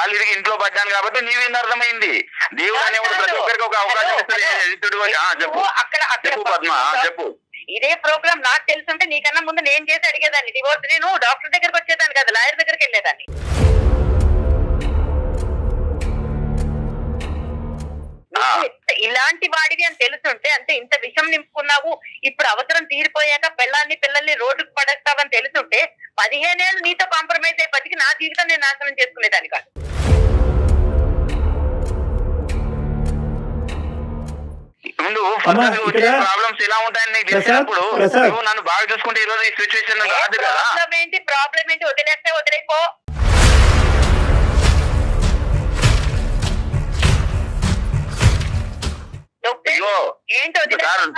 కాలు ఇరిగి ఇంట్లో పడ్డాను కాబట్టి నీవేంది అర్థమైంది. దేవుడు అనేవాడు ప్రతి ఒక్కరికి ఒక అవకాశం ఇస్తాడు. చెప్పు చెప్పు పద్మ చెప్పు.
ఇదే ప్రోగ్రామ్ నాకు తెలుసుంటే నీకన్నా ముందు నేను చేసి అడిగేదాన్ని డివోర్స్. నేను డాక్టర్ దగ్గరికి వచ్చేదాన్ని కదా, లాయర్ దగ్గరికి వెళ్ళేదాన్ని. ఇలాంటి వాడివి అని తెలుసుంటే, అంటే ఇంత విషం నింపుకున్నావు, ఇప్పుడు అవసరం తీరిపోయాక పిల్లల్ని రోడ్డుకు పడేస్తావని తెలుసుంటే 15 ఏళ్ళు నీతో కాంప్రమైజ్ అయిపోయి నా జీవితం నేను నాశనం చేసుకునేదాన్ని కాదు.
ప్రాబ్లమ్స్ ఎలా ఉంటాయని నీకు తెలిసినప్పుడు నువ్వు నన్ను బాగా చూసుకుంటే ఈ రోజు ఈ సిచ్యువేషన్ రాదు కదా.
ప్రాబ్లం ఏంటి వదిలేస్తే వదిలేకో.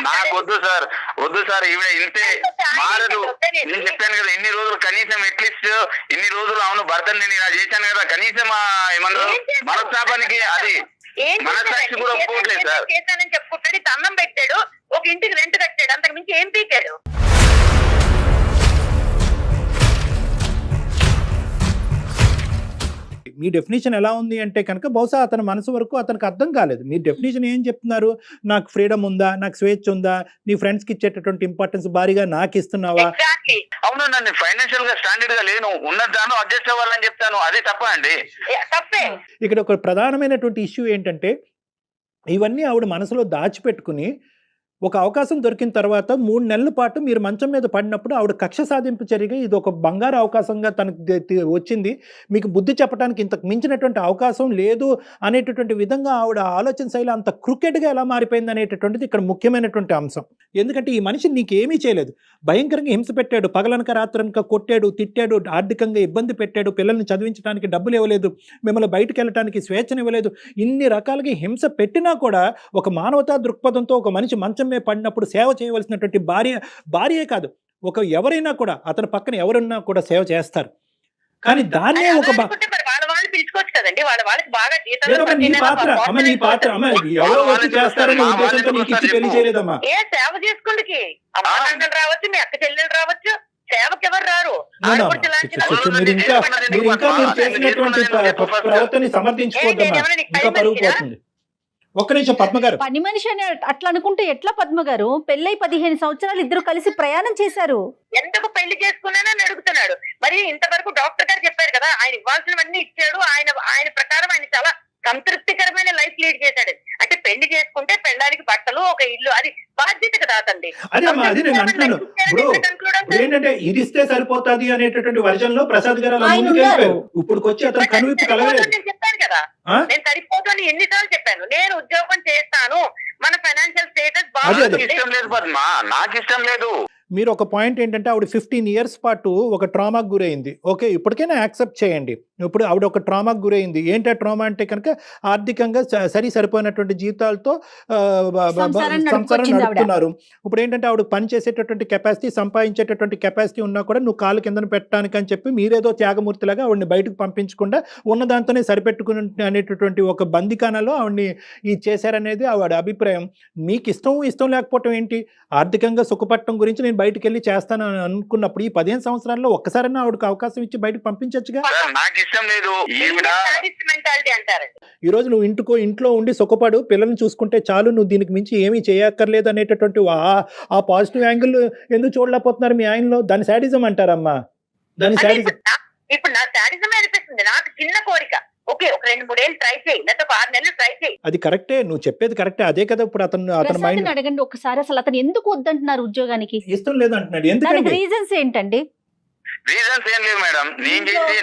నాకు వద్దు సార్ ఈవిడ ఇంతే మారదు. నేను చెప్పాను కదా ఇన్ని రోజులు కనీసం అట్లీస్ట్ ఇన్ని రోజులు అవును భర్తని నేను ఇలా చేశాను కదా, కనీసం ఏమన్నా మనస్తాపానికి అది మనసాక్షి కూడా పోవట్లేదు సార్.
చేశానని చెప్పుకుంటాడు, అన్నం పెట్టాడు, ఒక ఇంటికి రెంట్ కట్టాడు, అంతకు మించి ఏం పీకాడు.
మీ డెఫినేషన్ ఎలా ఉంది అంటే కనుక బహుశా అతని మనసు వరకు అతనికి అర్థం కాలేదు. మీ డెఫినేషన్ ఏం చెప్తున్నారు? నాకు ఫ్రీడమ్ ఉందా, నాకు స్వేచ్ఛ ఉందా, నీ ఫ్రెండ్స్ కి ఇచ్చేటటువంటి ఇంపార్టెన్స్ భారీగా నాకు ఇస్తున్నావా?
అవును, నన్ను ఫైనాన్షియల్ గా స్టాండర్డ్ గా లేను, ఉన్న దాన్ని అడ్జస్ట్ అవ్వాలని చెప్తాను, అదే తప్ప అండి?
ఇక్కడ ఒక ప్రధానమైనటువంటి ఇష్యూ ఏంటంటే ఇవన్నీ ఆవిడ మనసులో దాచిపెట్టుకుని ఒక అవకాశం దొరికిన తర్వాత 3 నెలల పాటు మీరు మంచం మీద పడినప్పుడు ఆవిడ కక్ష సాధింపు చర్యగా ఇది ఒక బంగారు అవకాశంగా తనకు వచ్చింది, మీకు బుద్ధి చెప్పడానికి ఇంతకు మించినటువంటి అవకాశం లేదు అనేటటువంటి విధంగా ఆవిడ ఆలోచన శైలి అంత క్రికెట్గా ఎలా మారిపోయింది అనేటటువంటిది ఇక్కడ ముఖ్యమైనటువంటి అంశం. ఎందుకంటే ఈ మనిషి నీకేమీ చేయలేదు, భయంకరంగా హింస పెట్టాడు, పగలనక రాత్రనక కొట్టాడు, తిట్టాడు, ఆర్థికంగా ఇబ్బంది పెట్టాడు, పిల్లల్ని చదివించడానికి డబ్బులు ఇవ్వలేదు, మిమ్మల్ని బయటకు వెళ్ళడానికి స్వేచ్ఛను ఇవ్వలేదు, ఇన్ని రకాలుగా హింస పెట్టినా కూడా ఒక మానవతా దృక్పథంతో ఒక మనిషి మంచం మీద పడినప్పుడు సేవ చేయవలసినటువంటి భార్యే కాదు, ఒక ఎవరైనా కూడా అతని పక్కన ఎవరున్నా కూడా సేవ చేస్తారు. కానీ దాన్నే ఒక
పిలుచుకోవచ్చు కదండి, వాళ్ళకి బాగా
నీ పాత్ర అమ్మ, నీ పాత్ర అమ్మ ఎవరో వచ్చి చేస్తారని ఉద్దేశంతో నీకు ఇచ్చి పెళ్లి చేయలేదమ్మా.
ఏ సేవ చేసుకుందికి అమ్మ రావచ్చు, మీ అక్క చెల్లెలు రావచ్చు, సేవకి ఎవరు రారు.
మీరు చేసినటువంటి ప్రవర్తన సమర్థించుకోవద్దమ్మా, ఇంకా పరుగు పోతుంది. ఒక్క నిమిషం పద్మ గారు,
పని మనిషి అని అట్లా అనుకుంటే ఎట్లా పద్మ గారు? పెళ్ళై 15 సంవత్సరాలు ఇద్దరు కలిసి ప్రయాణం చేశారు,
ఎందుకు పెళ్లి చేసుకున్నానని అడుగుతున్నాడు. మరి ఇంతవరకు డాక్టర్ గారు చెప్పారు కదా, ఆయన ఇవ్వాల్సినవన్నీ ఇచ్చాడు, ఆయన ప్రకారం ఆయన చాలా సంతృప్తికరమైన లైఫ్ లీడ్ చేశాడు. అంటే పెళ్లి చేసుకుంటే పెళ్ళడానికి బట్టలు, ఒక ఇల్లు, అది బాధ్యత కదా అతండి.
అదే నేను అంటున్నాను. ఏంటంటే ఇది ఇస్తే సరిపోతుంది అనేటటువంటి వర్జన్ లో ప్రసాద్ గారు ఇప్పుడు వచ్చి అతను కనువిప్పు కలగలేదు.
నేను చెప్పాను కదా, నేను సరిపోతాను ఎన్నిసార్లు చెప్పాను, నేను ఉద్యోగం చేస్తాను, మన ఫైనాన్షియల్ స్టేటస్ బాగుంది.
ఇష్టం లేదు పద్మ, నాకు ఇష్టం లేదు.
మీరు ఒక పాయింట్ ఏంటంటే ఆవిడ 15 years పాటు ఒక ట్రామాకు గురైంది, ఓకే ఇప్పటికైనా యాక్సెప్ట్ చేయండి. ఇప్పుడు ఆవిడ ఒక ట్రామాకు గురైంది. ఏంటి ఆ ట్రామా అంటే కనుక ఆర్థికంగా సరిపోయినటువంటి జీతాలతో సంసారం నడుపుతున్నారు. ఇప్పుడు ఏంటంటే ఆవిడ పని చేసేటటువంటి కెపాసిటీ, సంపాదించేటటువంటి కెపాసిటీ ఉన్నా కూడా నువ్వు కాలు కిందన పెట్టడానికి అని చెప్పి మీరేదో త్యాగమూర్తిలాగా ఆవిడని బయటకు పంపించకుండా ఉన్న దాంతోనే సరిపెట్టుకుని అనేటటువంటి ఒక బందికానలో ఆవిడని ఇది చేశారనేది ఆవిడ అభిప్రాయం. మీకు ఇష్టం లేకపోవటం ఏంటి? ఆర్థికంగా సుఖపట్టడం గురించి నేను బయటకు వెళ్ళి చేస్తాను అనుకున్నప్పుడు ఈ 15 సంవత్సరాల్లో ఒక్కసారైనా ఆవిడకి అవకాశం ఇచ్చి బయటకు పంపించచ్చుగా. ఈ రోజు నువ్వు ఇంట్లో ఉండి సుఖపడు, పిల్లల్ని చూసుకుంటే చాలు, నువ్వు దీనికి మించి ఏమీ చేయక్కర్లేదు అనేటటువంటి ఆ పాజిటివ్ యాంగిల్ ఎందుకు చూడలేకపోతున్నారు మీ ఆయనలో? దాని శాడిజం అంటారమ్మా, దాని శాడిజం.
ఇప్పుడు నా శాడిజం అనిపిస్తుంది, నాకు చిన్న కోరిక, ఓకే ఒక 2-3 ఏళ్ళు ట్రై చేయి, లేదా 6 నెలలు ట్రై చేయి.
అది కరెక్టే, నువ్వు చెప్పేది కరెక్టే. అదే కదా ఇప్పుడు అతని మైండ్.
అడగండి ఒకసారి, అసలు అతను ఎందుకు వద్దంటున్నారు ఉద్యోగానికి?
ఇష్టం లేదంటున్నాడు. ఎందుకంటే
రీజన్స్ ఏంటండి?
రీజన్స్ ఏం లేదు మేడం,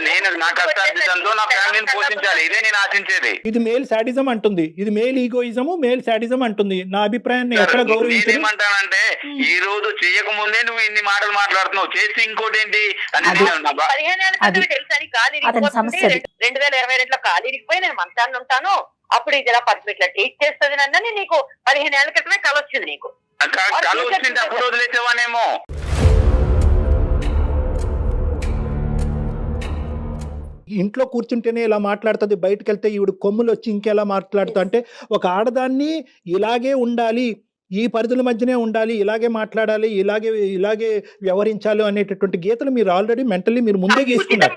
నేను నా కష్టార్జితంతో నా ఫ్యామిలీని పోషించాలి, ఇదే నేను ఆశించేది.
ఇది మేల్ సాడిజం అంటుంది, ఇది మేల్ ఈగోయిజము, మేల్ సాడిజం అంటుంది. నా అభిప్రాయాన్ని ఎక్కడ గౌరవించాలి?
ఏమంటానంటే ఈ రోజు చేయక ముందే నువ్వు ఇన్ని మాటలు మాట్లాడుతున్నావు, చేసి ఇంకోటి ఏంటి అని.
15 ఏళ్ళ తెలుసు అని కాలు ఇరిగిపోతుంది, 2022లో కాలు ఇరిగిపోయి నేను మంచాన్ని ఉంటాను, అప్పుడు ఇది ఇలా 10 ఇట్లా టీచ్ చేస్తుంది నన్నని నీకు 15 ఏళ్ల క్రితమే కల వచ్చింది. నీకు
కల వచ్చింది, అప్పుడు వదిలేసేవానేమో.
ఇంట్లో కూర్చుంటేనే ఇలా మాట్లాడుతుంది, బయటకు వెళ్తే ఈవిడ కొమ్ములు వచ్చి ఇంకెలా మాట్లాడుతా అంటే ఒక ఆడదాన్ని ఇలాగే ఉండాలి, ఈ పరిధుల మధ్యనే ఉండాలి, ఇలాగే మాట్లాడాలి, ఇలాగే వ్యవహరించాలి అనేటటువంటి గీతలు మీరు ఆల్రెడీ మెంటల్లీ మీరు ముందే గీసుకున్నారు.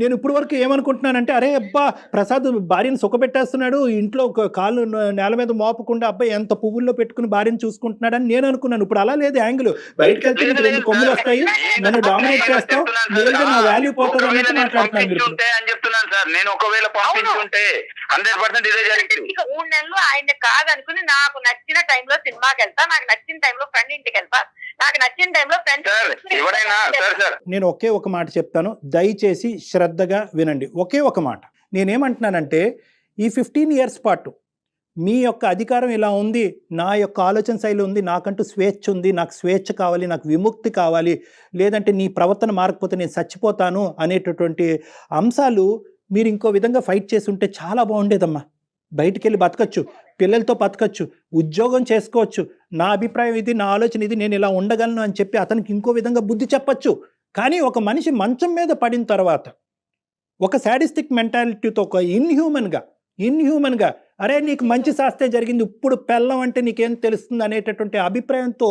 నేను ఇప్పుడు వరకు ఏమనుకుంటున్నానంటే, అరే అబ్బా ప్రసాద్ భార్యను సుఖపెట్టేస్తున్నాడు, ఇంట్లో ఒక కాళ్ళు నేల మీద మోపకుండా అబ్బాయి ఎంత పువ్వుల్లో పెట్టుకుని భార్యను చూసుకుంటున్నాడు అని నేను అనుకున్నాను. ఇప్పుడు అలా లేదు యాంగిల్. బయటకు వెళ్తే నీకు 2 కొమ్ములు వస్తాయి, నన్ను డామినేట్ చేస్తావు, నా వాల్యూ పోతుంది అనేది మాట్లాడుతున్నాను.
నేను ఒకవేళ పంపించుంటే 100% ఇదే జరిగింది.
3 నెలలు ఆయన కాదనుకుని నాకు నచ్చిన టైంలో సినిమాకి వెళ్తా, నాకు నచ్చిన టైంలో ఫ్రెండ్ ఇంటికి వెళ్తా, నాకు నచ్చిన టైంలో ఫ్రెండ్.
నేను ఒకే ఒక మాట చెప్తాను, దయచేసి శ్రద్ధగా వినండి. ఒకే ఒక మాట నేనేమంటున్నానంటే, ఈ 15 years పాటు మీ యొక్క అధికారం ఇలా ఉంది, నా యొక్క ఆలోచన శైలి ఉంది, నాకంటూ స్వేచ్ఛ ఉంది, నాకు స్వేచ్ఛ కావాలి, నాకు విముక్తి కావాలి, లేదంటే నీ ప్రవర్తన మారకపోతే నేను చచ్చిపోతాను అనేటటువంటి అంశాలు మీరు ఇంకో విధంగా ఫైట్ చేసి ఉంటే చాలా బాగుండేదమ్మా. బయటికి వెళ్ళి బతకచ్చు, పిల్లలతో బతకచ్చు, ఉద్యోగం చేసుకోవచ్చు, నా అభిప్రాయం ఇది, నా ఆలోచన ఇది, నేను ఇలా ఉండగలను అని చెప్పి అతనికి ఇంకో విధంగా బుద్ధి చెప్పచ్చు. కానీ ఒక మనిషి మంచం మీద పడిన తర్వాత ఒక శాడిస్టిక్ మెంటాలిటీతో, ఒక ఇన్హ్యూమన్గా అరే నీకు మంచి శాస్తే జరిగింది, ఇప్పుడు పెళ్ళం అంటే నీకేం తెలుస్తుంది అనేటటువంటి అభిప్రాయంతో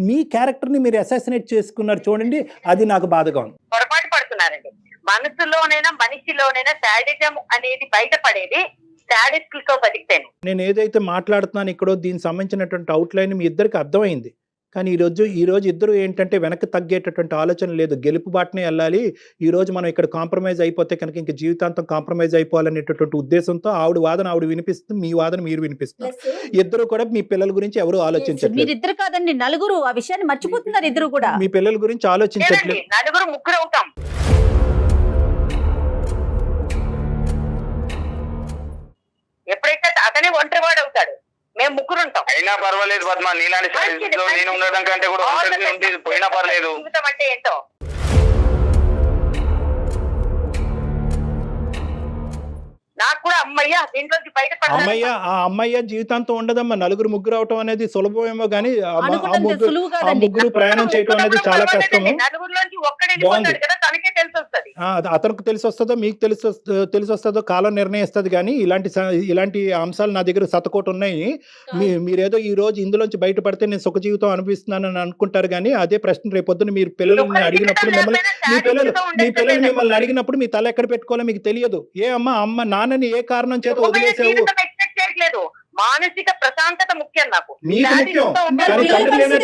మీ క్యారెక్టర్ని మీరు అసాసినేట్ చేసుకున్నారు చూడండి, అది నాకు బాధగా ఉంది.
పొరపాటు పడుతున్నారండి. మనసులోనైనా మనిషిలోనైనా శాడిజం అనేది బయటపడేది శాడిస్టులతో బతికితేనే.
నేను ఏదైతే మాట్లాడుతున్నాను ఇక్కడో దీనికి సంబంధించినటువంటి అవుట్లైన్ మీ ఇద్దరికి అర్థమైంది. కానీ ఈరోజు ఇద్దరు ఏంటంటే వెనక్కి తగ్గేటటువంటి ఆలోచన లేదు, గెలుపు బాటనే వెళ్ళాలి. ఈరోజు మనం ఇక్కడ కాంప్రమైజ్ అయిపోతే కనుక ఇంక జీవితాంతం కాంప్రమైజ్ అయిపోవాలనేటటువంటి ఉద్దేశంతో ఆవిడ వాదన ఆవిడ వినిపిస్తుంది, మీ వాదన మీరు వినిపిస్తారు. ఇద్దరు కూడా మీ పిల్లల గురించి ఎవరు ఆలోచించట్లేదు.
మీరిద్దరు కాదండి, నలుగురు ఆ విషయాన్ని మర్చిపోతున్నారు. ఇద్దరు కూడా
మీ పిల్లల గురించి ఆలోచించట్లేదు.
నలుగురు ముగ్గురు అవుతాం. ఎప్పుడైతే అతనే ఒంటరివాడు అవుతాడు, మేము ముగ్గురు ఉంటాం.
అయినా పర్వాలేదు పద్మ, నీలాంటి నేను ఉండడం కంటే కూడా పోయినా పర్లేదు.
జీవితం అంటే ఏంటో నాకు కూడా అమ్మయ్య దీంట్లోంచి
అమ్మయ్య ఆ అమ్మయ్య జీవితాంతం ఉండదమ్మా. నలుగురు ముగ్గురు అవటం అనేది సులభమేమో కానీ ఆ ముగ్గురు ప్రయాణం చేయటం అనేది చాలా కష్టము. అతనికి తెలిసి వస్తుందో మీకు తెలిసి వస్తుందో కాలం నిర్ణయిస్తుంది. కానీ ఇలాంటి అంశాలు నా దగ్గర శతకోటి ఉన్నాయి. మీరేదో ఈ రోజు ఇందులోంచి బయటపడితే నేను సుఖ జీవితం అనిపిస్తున్నానని అనుకుంటారు. కానీ అదే ప్రశ్న రేపొద్దున మీరు పిల్లల్ని అడిగినప్పుడు మీ పిల్లలు మిమ్మల్ని అడిగినప్పుడు మీ తల ఎక్కడ పెట్టుకోవాలో మీకు తెలియదు. అమ్మ నాన్నని ఏ కారణం చేత వదిలేసావు?
మానసిక ప్రశాంతత ముఖ్యం నాకు.
మీకు ముఖ్యం.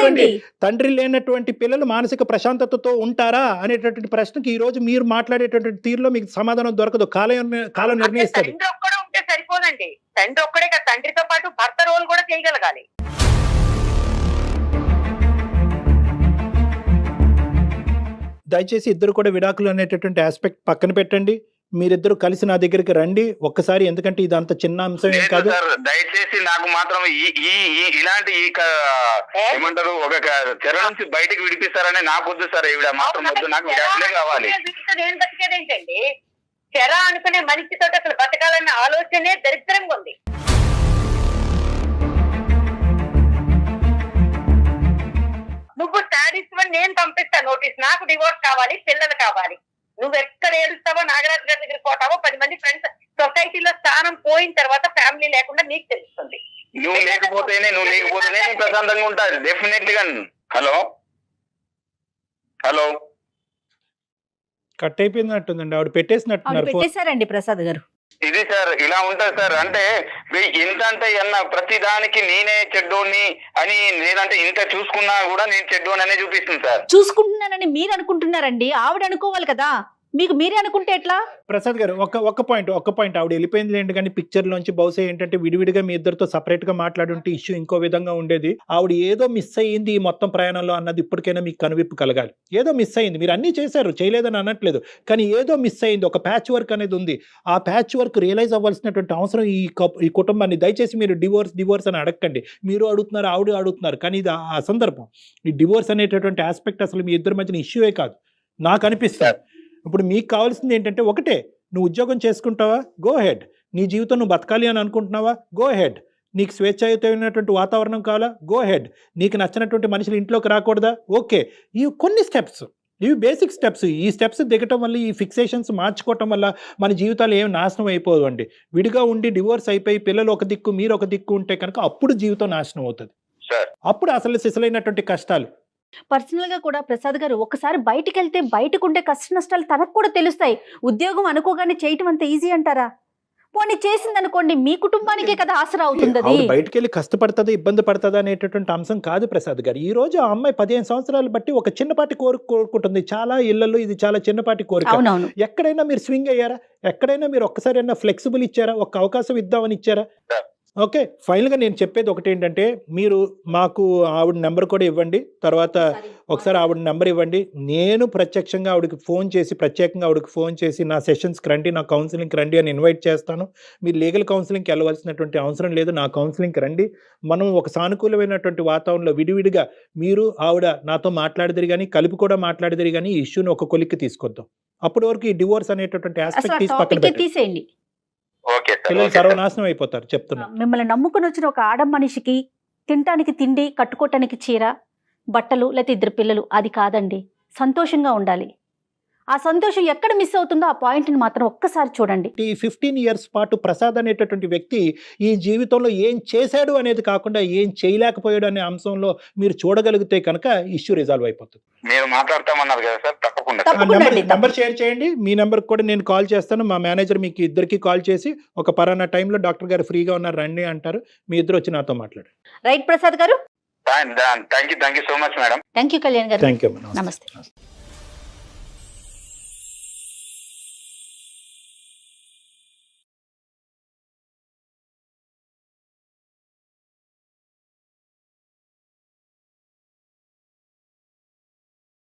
కానీ తండ్రి లేనటువంటి పిల్లలు మానసిక ప్రశాంతతతో ఉంటారా అనేటటువంటి ప్రశ్నకి ఈ రోజు మీరు మాట్లాడేటటువంటి తీరులో మీకు సమాధానం దొరకదు. కాలం నిర్ణయిస్తుంది.
తండ్రి ఒక్కడే ఉంటే సరిపోదండి. తండ్రి ఒక్కడే కాదు, తండ్రితో పాటు భర్త రోల్ కూడా చేయగలగాలి.
దయచేసి ఇద్దరు కూడా విడాకులు అనేటటువంటి ఆస్పెక్ట్ పక్కన పెట్టండి. మీరిద్దరు కలిసి నా దగ్గరికి రండి ఒక్కసారి. ఎందుకంటే ఇది అంత చిన్న అంశం ఏం కాదు.
దయచేసి నాకు మాత్రం ఇలాంటి ఏమంటారు ఒక చెర నుంచి బయటకు విడిపిస్తారని నాకు వద్దు సార్. ఈవిడ మాత్రం వద్దు, నాకు విడాకులే కావాలి.
నేను బతికేదేంటండి? చెర అనుకునే మనిషితో అసలు బతకాలన్న ఆలోచనే దరిద్రంగా ఉంది. నువ్వు శాడిస్ట్ అని నేను పంపిస్తా నోటీస్, నాకు డివోర్స్ కావాలి, పిల్లలు కావాలి. నువ్వు ఎక్కడ ఏడుస్తావో, నాగరాజు గారి దగ్గర పోతావో, 10 మంది ఫ్రెండ్స్, సొసైటీలో స్థానం పోయిన తర్వాత ఫ్యామిలీ లేకుండా నీకు తెలుస్తుంది.
నువ్వు లేకపోతేనే ప్రశాంతంగా ఉంటాను డెఫినెట్లీగా. హలో
కట్ అయిపోయినట్టుందండి, ఆవిడ
పెట్టేశారండి ప్రసాద్ గారు.
ఇది సార్ ఇలా ఉంటుంది సార్. అంటే ఎంత అంటే ప్రతి దానికి నేనే చెడ్డోని అని, లేదంటే ఇంత చూసుకున్నా కూడా నేను చెడ్డోని అనే చూపిస్తుంది సార్.
చూసుకుంటున్నానని మీరు అనుకుంటున్నారండి, ఆవిడ అనుకోవాలి కదా. మీకు మీరే అనుకుంటే ఎట్లా?
ప్రసాద్ గారు ఒక్క పాయింట్ ఆవిడ వెళ్ళిపోయింది లేండి. కానీ పిక్చర్ లోంచి బహుశా ఏంటంటే విడివిడిగా మీ ఇద్దరితో సపరేట్ గా మాట్లాడుంటే ఇష్యూ ఇంకో విధంగా ఉండేది. ఆవిడ ఏదో మిస్ అయ్యింది ఈ మొత్తం ప్రయాణంలో అన్నది ఇప్పటికైనా మీకు కనువిప్పు కలగాలి. ఏదో మిస్ అయింది, మీరు అన్ని చేశారు, చేయలేదని అనట్లేదు, కానీ ఏదో మిస్ అయింది, ఒక ప్యాచ్ వర్క్ అనేది ఉంది. ఆ ప్యాచ్ వర్క్ రియలైజ్ అవ్వాల్సినటువంటి అవసరం ఈ కుటుంబాన్ని. దయచేసి మీరు డివోర్స్ అని అడగండి. మీరు అడుగుతున్నారు, ఆవిడ అడుగుతున్నారు, కానీ ఇది ఆ సందర్భం. ఈ డివోర్స్ అనేటటువంటి ఆస్పెక్ట్ అసలు మీ ఇద్దరి మధ్యన ఇష్యూయే కాదు నాకు అనిపిస్తుంది. ఇప్పుడు మీకు కావాల్సింది ఏంటంటే ఒకటే, నువ్వు ఉద్యోగం చేసుకుంటావా, గో హెడ్. నీ జీవితం నువ్వు బతకాలి అని అనుకుంటున్నావా, గో హెడ్. నీకు స్వేచ్ఛాయుతమైనటువంటి వాతావరణం కావాలా, గో హెడ్. నీకు నచ్చినటువంటి మనుషులు ఇంట్లోకి రాకూడదా, ఓకే. ఈ కొన్ని స్టెప్స్ ఇవి బేసిక్ స్టెప్స్. ఈ స్టెప్స్ దిగటం వల్ల, ఈ ఫిక్సేషన్స్ మార్చుకోవటం వల్ల మన జీవితాలు ఏమి నాశనం అయిపోదు అండి. విడిగా ఉండి డివోర్స్ అయిపోయి పిల్లలు ఒక దిక్కు మీరు ఒక దిక్కు ఉంటే కనుక అప్పుడు జీవితం నాశనం అవుతుంది.
సార్
అప్పుడు అసలు సిసలైనటువంటి కష్టాలు.
పర్సనల్ గా కూడా ప్రసాద్ గారు ఒకసారి బయటికి వెళ్తే బయటకు ఉండే కష్ట నష్టాలు తనకు కూడా తెలుస్తాయి. ఉద్యోగం అనుకోగానే చేయటం అంత ఈజీ అంటారా? పోనీ చేసింది అనుకోండి, మీ కుటుంబానికే కదా ఆసరా అవుతుంది అది.
బయటకు వెళ్ళి కష్టపడుతుంది, ఇబ్బంది పడుతుంది అనేటటువంటి అంశం కాదు ప్రసాద్ గారు. ఈ రోజు ఆ అమ్మాయి 15 సంవత్సరాలు బట్టి ఒక చిన్నపాటి కోరుకుంటుంది. చాలా ఇళ్లలో ఇది చాలా చిన్నపాటి కోరిక.
అవునవును.
ఎక్కడైనా మీరు స్వింగ్ అయ్యారా? ఎక్కడైనా మీరు ఒక్కసారైనా ఫ్లెక్సిబుల్ ఇచ్చారా? ఒక్క అవకాశం ఇద్దామని ఇచ్చారా? ఓకే, ఫైనల్గా నేను చెప్పేది ఒకటి ఏంటంటే, మీరు మాకు ఆవిడ నెంబర్ కూడా ఇవ్వండి. తర్వాత ఒకసారి ఆవిడ నెంబర్ ఇవ్వండి. నేను ప్రత్యక్షంగా ఆవిడకి ఫోన్ చేసి, ప్రత్యేకంగా ఆవిడకి ఫోన్ చేసి నా సెషన్స్కి రండి, నా కౌన్సిలింగ్కి రండి అని ఇన్వైట్ చేస్తాను. మీరు లీగల్ కౌన్సిలింగ్కి వెళ్ళవలసినటువంటి అవసరం లేదు, నా కౌన్సిలింగ్కి రండి. మనం ఒక సానుకూలమైనటువంటి వాతావరణంలో విడివిడిగా మీరు ఆవిడ నాతో మాట్లాడిదిరి కానీ, కలిపి కూడా మాట్లాడిదిరి కానీ ఈ ఇష్యూని ఒక కొలిక్కి తీసుకొద్దాం. అప్పటి వరకు ఈ డివోర్స్ అనేటటువంటి ఆస్పెక్ట్ తీసి పక్కన పెట్టండి.
తీసేయండి.
Okay sir.
పిల్లలు సర్వనాశనం అయిపోతారు చెప్తున్నా.
మిమ్మల్ని నమ్ముకుని వచ్చిన ఒక ఆడ మనిషికి తినటానికి తిండి, కట్టుకోవటానికి చీర, బట్టలు, లేకపోతే 2 పిల్లలు, అది కాదండి. సంతోషంగా ఉండాలి. ఆ సంతోషం ఎక్కడ మిస్ అవుతుందో ఆ పాయింట్ని మాత్రం ఒక్కసారి చూడండి.
ఈ 15 ఇయర్స్ పాటు ప్రసాద్ అనేటటువంటి వ్యక్తి ఈ జీవితంలో ఏం చేశాడు అనేది కాకుండా ఏం చేయలేకపోయాడు అనే అంశంలో మీరు చూడగలిగితే కనుక ఇష్యూ రిజాల్వ్ అయిపోతుంది.
మీరు మాట్లాడతామన్నారు కదా సార్, తప్పకుండా సార్.
తప్పకుండా అండి.
నెంబర్ షేర్ చేయండి. మీ నెంబర్ కూడా నేను కాల్ చేస్తాను. మా మేనేజర్ మీకు ఇద్దరికి కాల్ చేసి ఒక పలానా టైంలో డాక్టర్ గారు ఫ్రీగా ఉన్నారు రండి అంటారు. మీ ఇద్దరు వచ్చి నాతో మాట్లాడండి.
Right Prasad garu.
Thank you so much madam.
Thank you Kalyan garu.
Thank you.
నమస్తే.